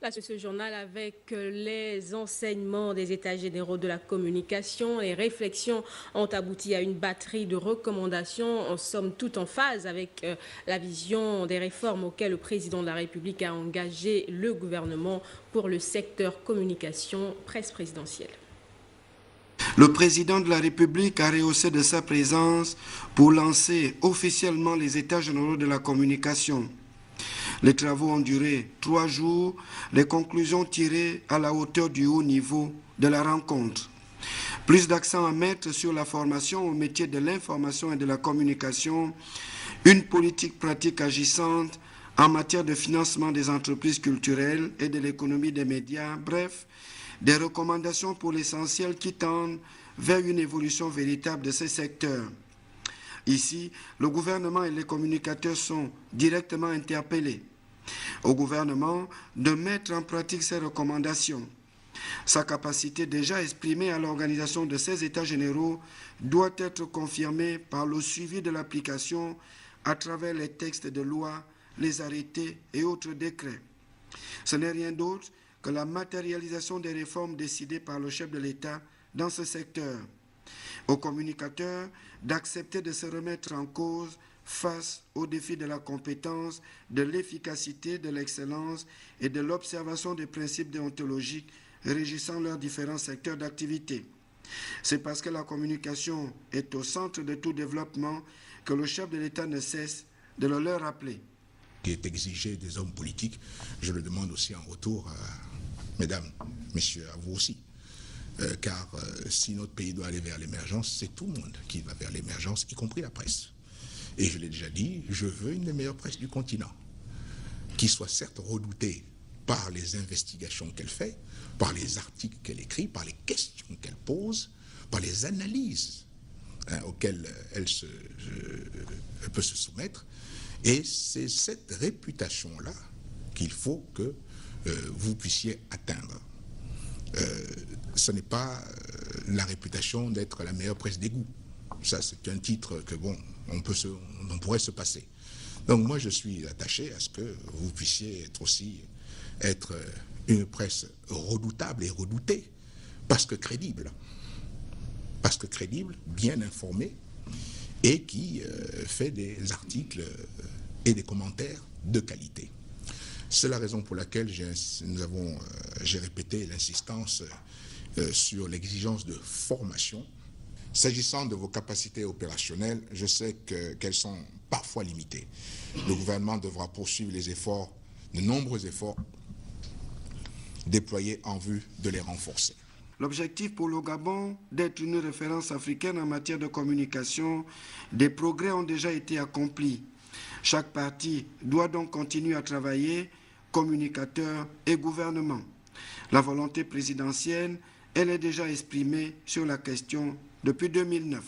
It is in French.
Là, ce journal avec les enseignements des États généraux de la communication. Les réflexions ont abouti à une batterie de recommandations, en somme toute en phase avec la vision des réformes auxquelles le président de la République a engagé le gouvernement pour le secteur communication, presse présidentielle. Le président de la République a rehaussé de sa présence pour lancer officiellement les États généraux de la communication. Les travaux ont duré 3 jours, les conclusions tirées à la hauteur du haut niveau de la rencontre. Plus d'accent à mettre sur la formation au métier de l'information et de la communication, une politique pratique agissante en matière de financement des entreprises culturelles et de l'économie des médias, bref, des recommandations pour l'essentiel qui tendent vers une évolution véritable de ces secteurs. Ici, le gouvernement et les communicateurs sont directement interpellés. Au gouvernement de mettre en pratique ces recommandations. Sa capacité déjà exprimée à l'organisation de ces États généraux doit être confirmée par le suivi de l'application à travers les textes de loi, les arrêtés et autres décrets. Ce n'est rien d'autre que la matérialisation des réformes décidées par le chef de l'État dans ce secteur. Aux communicateurs d'accepter de se remettre en cause face aux défis de la compétence, de l'efficacité, de l'excellence et de l'observation des principes déontologiques régissant leurs différents secteurs d'activité. C'est parce que la communication est au centre de tout développement que le chef de l'État ne cesse de le leur rappeler. Qui est exigé des hommes politiques, je le demande aussi en retour, mesdames, messieurs, à vous aussi. Car si notre pays doit aller vers l'émergence, c'est tout le monde qui va vers l'émergence, y compris la presse. Et je l'ai déjà dit, je veux une des meilleures presses du continent, qui soit certes redoutée par les investigations qu'elle fait, par les articles qu'elle écrit, par les questions qu'elle pose, par les analyses auxquelles elle peut se soumettre. Et c'est cette réputation-là qu'il faut que vous puissiez atteindre. Ce n'est pas la réputation d'être la meilleure presse d'égout. Ça, c'est un titre que, bon, on pourrait se passer. Donc moi, je suis attaché à ce que vous puissiez être une presse redoutable et redoutée, parce que crédible, bien informée, et qui fait des articles et des commentaires de qualité. C'est la raison pour laquelle j'ai répété l'insistance sur l'exigence de formation. S'agissant de vos capacités opérationnelles, je sais qu'elles sont parfois limitées. Le gouvernement devra poursuivre les efforts, de nombreux efforts déployés en vue de les renforcer. L'objectif pour le Gabon d'être une référence africaine en matière de communication, des progrès ont déjà été accomplis. Chaque parti doit donc continuer à travailler, communicateurs et gouvernement. La volonté présidentielle, elle est déjà exprimée sur la question depuis 2009.